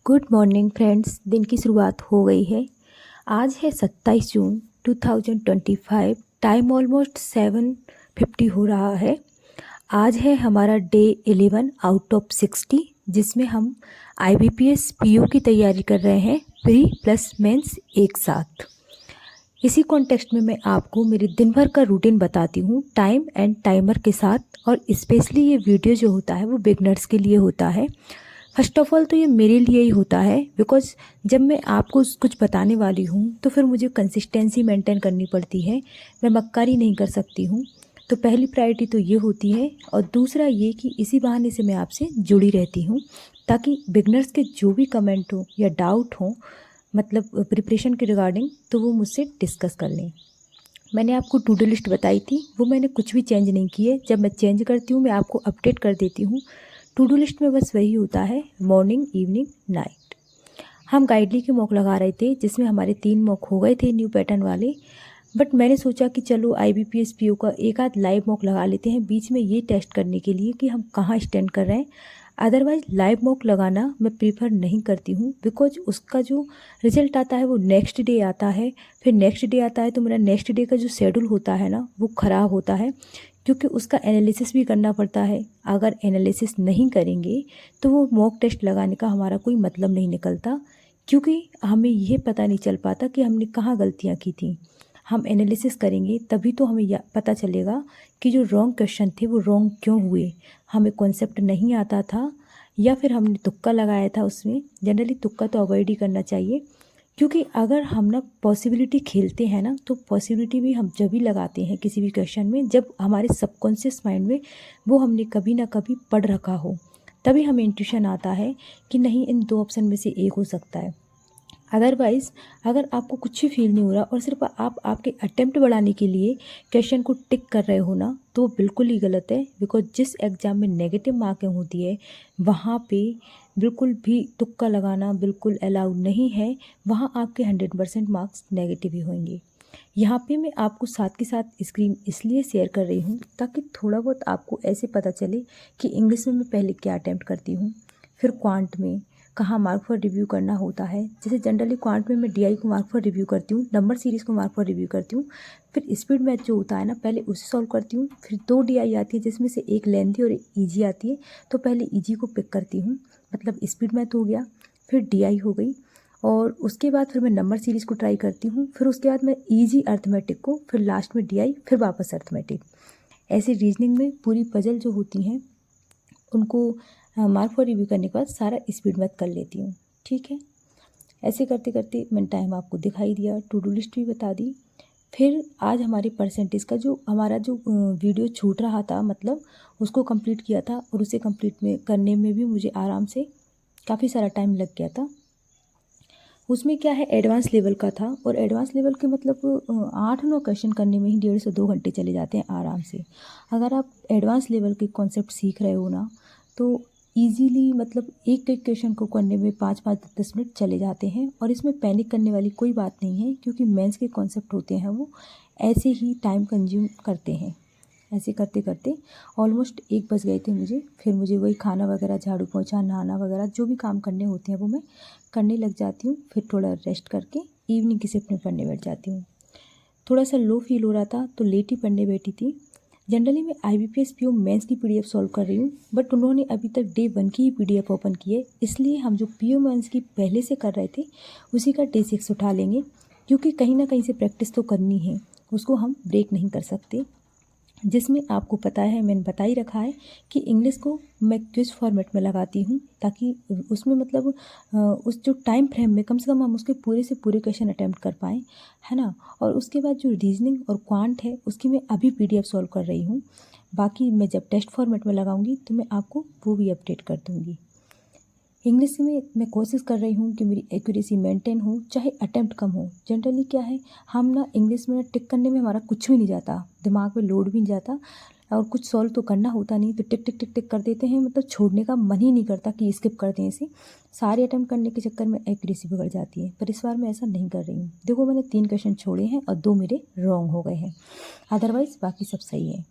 Good morning friends. दिन की शुरुआत हो गई है। आज है 27 जून 2025। टाइम ऑलमोस्ट 7:50 हो रहा है। आज है हमारा डे 11 आउट ऑफ 60, जिसमें हम IBPS PO की तैयारी कर रहे हैं, प्री प्लस मेंस एक साथ। इसी कॉन्टेक्स्ट में मैं आपको मेरे दिन भर का रूटीन बताती हूँ टाइम एंड टाइमर के साथ। और स्पेशली ये वीडियो जो होता है वो बिगनर्स के लिए होता है। फर्स्ट ऑफ ऑल तो ये मेरे लिए ही होता है, बिकॉज जब मैं आपको कुछ बताने वाली हूँ तो फिर मुझे कंसिस्टेंसी मेंटेन करनी पड़ती है। मैं मक्कारी नहीं कर सकती हूँ। तो पहली प्रायोरिटी तो ये होती है, और दूसरा ये कि इसी बहाने से मैं आपसे जुड़ी रहती हूँ, ताकि बिगनर्स के जो भी कमेंट हो या डाउट हो, मतलब प्रिपरेशन के रिगार्डिंग, तो वो मुझसे डिस्कस कर लें। मैंने आपको टू डू लिस्ट बताई थी, वो मैंने कुछ भी चेंज नहीं की है। जब मैं चेंज करती हूँ मैं आपको अपडेट कर देती हूँ। टू डू लिस्ट में बस वही होता है, मॉर्निंग, इवनिंग, नाइट। हम गाइडली के मॉक लगा रहे थे, जिसमें हमारे 3 मॉक हो गए थे न्यू पैटर्न वाले। बट मैंने सोचा कि चलो IBPS PO का एक आध लाइव मॉक लगा लेते हैं बीच में, ये टेस्ट करने के लिए कि हम कहाँ स्टैंड कर रहे हैं। अदरवाइज़ लाइव मॉक लगाना मैं प्रीफर नहीं करती हूँ, बिकॉज उसका जो रिजल्ट आता है वो नेक्स्ट डे आता है। फिर नेक्स्ट डे आता है तो मेरा नेक्स्ट डे का जो शेड्यूल होता है ना, वो ख़राब होता है, क्योंकि उसका एनालिसिस भी करना पड़ता है। अगर एनालिसिस नहीं करेंगे तो वो मॉक टेस्ट लगाने का हमारा कोई मतलब नहीं निकलता, क्योंकि हमें ये पता नहीं चल पाता कि हमने कहाँ गलतियाँ की थी। हम एनालिसिस करेंगे तभी तो हमें पता चलेगा कि जो रॉन्ग क्वेश्चन थे वो रॉन्ग क्यों हुए। हमें कॉन्सेप्ट नहीं आता था, या फिर हमने तुक्का लगाया था उसमें। जनरली तुक्का तो अवॉइड ही करना चाहिए, क्योंकि अगर हम ना पॉसिबिलिटी खेलते हैं ना, तो पॉसिबिलिटी भी हम जब भी लगाते हैं किसी भी क्वेश्चन में, जब हमारे सबकॉन्शियस माइंड में वो हमने कभी ना कभी पढ़ रखा हो, तभी हमें इंट्यूशन आता है कि नहीं, इन 2 ऑप्शन में से एक हो सकता है। अदरवाइज़ अगर आपको कुछ भी फील नहीं हो रहा और सिर्फ आप आपके अटेम्प्ट बढ़ाने के लिए क्वेश्चन को टिक कर रहे हो ना, तो बिल्कुल ही गलत है। बिकॉज जिस एग्ज़ाम में नेगेटिव मार्किंग होती है, वहाँ पे बिल्कुल भी तुक्का लगाना बिल्कुल अलाउड नहीं है। वहाँ आपके 100% मार्क्स नेगेटिव ही होंगे। यहाँ पे मैं आपको साथ के साथ स्क्रीन इसलिए शेयर कर रही हूँ ताकि थोड़ा बहुत आपको ऐसे पता चले कि इंग्लिश में मैं पहले क्या अटैम्प्ट करती हूँ, फिर क्वांट में कहाँ मार्क फॉर रिव्यू करना होता है। जैसे जनरली क्वांट में मैं DI को मार्क फॉर रिव्यू करती हूँ, नंबर सीरीज़ को मार्क फॉर रिव्यू करती हूँ, फिर स्पीड मैथ जो होता है ना, पहले उसे सॉल्व करती हूँ, फिर 2 DI आती है जिसमें से एक लेंथी और एक ईजी आती है। तो पहले ईजी को पिक करती हूँ, मतलब स्पीड मैथ हो गया, फिर DI हो गई, और उसके बाद फिर मैं नंबर सीरीज़ को ट्राई करती हूँ, फिर उसके बाद मैं ईजी अर्थमेटिक को, फिर लास्ट में DI, फिर वापस अर्थमेटिक। ऐसे रीजनिंग में पूरी पजल जो होती हैं उनको मार्क फॉर रिव्यू करने के बाद सारा स्पीड मैथ कर लेती हूँ। ठीक है, ऐसे करते करते मैंने टाइम आपको दिखाई दिया, टू डू लिस्ट भी बता दी। फिर आज हमारे परसेंटेज का जो हमारा जो वीडियो छूट रहा था, मतलब उसको कंप्लीट किया था, और उसे कंप्लीट में करने में भी मुझे आराम से काफ़ी सारा टाइम लग गया था। उसमें क्या है, एडवांस लेवल का था, और एडवांस लेवल के मतलब 8-9 क्वेश्चन करने में ही 1.5 से 2 घंटे चले जाते हैं आराम से। अगर आप एडवांस लेवल के कॉन्सेप्ट सीख रहे हो ना, तो इजीली मतलब एक एक क्वेश्चन को करने में 5-5 10 मिनट चले जाते हैं। और इसमें पैनिक करने वाली कोई बात नहीं है, क्योंकि मेंस के कॉन्सेप्ट होते हैं वो ऐसे ही टाइम कंज्यूम करते हैं। ऐसे करते करते ऑलमोस्ट 1 बज गए थे मुझे। फिर मुझे वही खाना वगैरह, झाड़ू पोछा, नहाना वगैरह, जो भी काम करने होते हैं वो मैं करने लग जाती हूँ। फिर थोड़ा रेस्ट करके इवनिंग की शिफ्ट में पढ़ने बैठ जाती हूँ। थोड़ा सा लो फील हो रहा था तो लेट ही पढ़ने बैठी थी। जनरली मैं IBPS PO मेंस की PDF सॉल्व कर रही हूँ, बट उन्होंने अभी तक डे 1 की ही PDF ओपन की है, इसलिए हम जो PO मेंस की पहले से कर रहे थे उसी का डे 6 उठा लेंगे, क्योंकि कहीं ना कहीं से प्रैक्टिस तो करनी है, उसको हम ब्रेक नहीं कर सकते। जिसमें आपको पता है, मैंने बता ही रखा है कि इंग्लिश को मैं क्विज फॉर्मेट में लगाती हूँ, ताकि उसमें मतलब उस जो टाइम फ्रेम में कम से कम हम उसके पूरे से पूरे क्वेश्चन अटैम्प्ट कर पाएँ, है ना। और उसके बाद जो रीजनिंग और क्वांट है उसकी मैं अभी PDF सॉल्व कर रही हूँ। बाकी मैं जब टेस्ट फॉर्मेट में लगाऊंगी तो मैं आपको वो भी अपडेट कर दूँगी। इंग्लिश में मैं कोशिश कर रही हूँ कि मेरी एक्यूरेसी मेंटेन हो, चाहे अटेम्प्ट कम हो। जनरली क्या है, हम ना इंग्लिश में टिक करने में हमारा कुछ भी नहीं जाता, दिमाग में लोड भी नहीं जाता, और कुछ सॉल्व तो करना होता नहीं, तो टिक टिक टिक टिक कर देते हैं, मतलब छोड़ने का मन ही नहीं करता कि स्किप कर दें इसे। सारे अटेम्प्ट करने के चक्कर में एक्यूरेसी बिगड़ जाती है, पर इस बार मैं ऐसा नहीं कर रही हूँ। देखो, मैंने 3 क्वेश्चन छोड़े हैं और 2 मेरे रॉन्ग हो गए हैं, अदरवाइज़ बाकी सब सही है।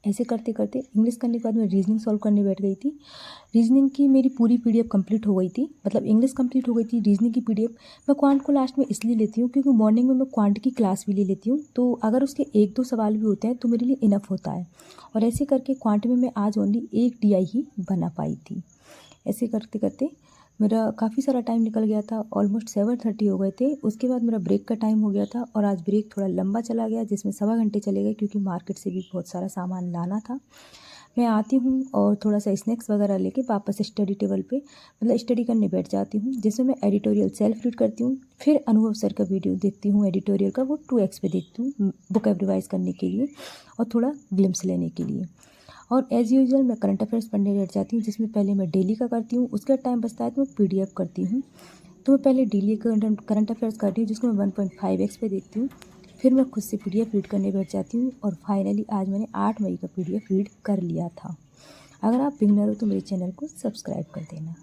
ऐसे करते करते इंग्लिश करने के बाद मैं रीजनिंग सॉल्व करने बैठ गई थी। रीजनिंग की मेरी पूरी पीडीएफ कंप्लीट हो गई थी, मतलब इंग्लिश कंप्लीट हो गई थी, रीजनिंग की पीडीएफ। मैं क्वांट को लास्ट में इसलिए लेती हूँ क्योंकि मॉर्निंग में मैं क्वांट की क्लास भी ले लेती हूँ, तो अगर उसके 1-2 सवाल भी होते हैं तो मेरे लिए इनफ होता है। और ऐसे करके क्वांट में मैं आज ओनली 1 DI ही बना पाई थी। ऐसे करते करते मेरा काफ़ी सारा टाइम निकल गया था, ऑलमोस्ट 7:30 हो गए थे। उसके बाद मेरा ब्रेक का टाइम हो गया था और आज ब्रेक थोड़ा लंबा चला गया, जिसमें 1.25 घंटे चले गए क्योंकि मार्केट से भी बहुत सारा सामान लाना था। मैं आती हूँ और थोड़ा सा स्नैक्स वगैरह लेके वापस स्टडी टेबल पे मतलब स्टडी करने बैठ जाती हूँ, जिसमें मैं एडिटोरियल सेल्फ रीड करती हूँ। फिर अनुभव सर का वीडियो देखती हूँ एडिटोरियल का, वो 2x पे देखती हूँ बुक रिवाइज करने के लिए और थोड़ा ग्लिम्स लेने के लिए। और एज़ यूजुअल मैं करंट अफेयर्स पढ़ने बैठ जाती हूँ, जिसमें पहले मैं डेली का करती हूँ, उसका टाइम बचता है तो मैं PDF करती हूँ। तो मैं पहले डेली करंट अफेयर्स करती हूँ, जिसको मैं 1.5x पे देखती हूँ। फिर मैं खुद से PDF रीड करने बैठ जाती हूँ और फाइनली आज मैंने 8 मई का PDF रीड कर लिया था। अगर आप बिगनर हो तो मेरे चैनल को सब्सक्राइब कर देना।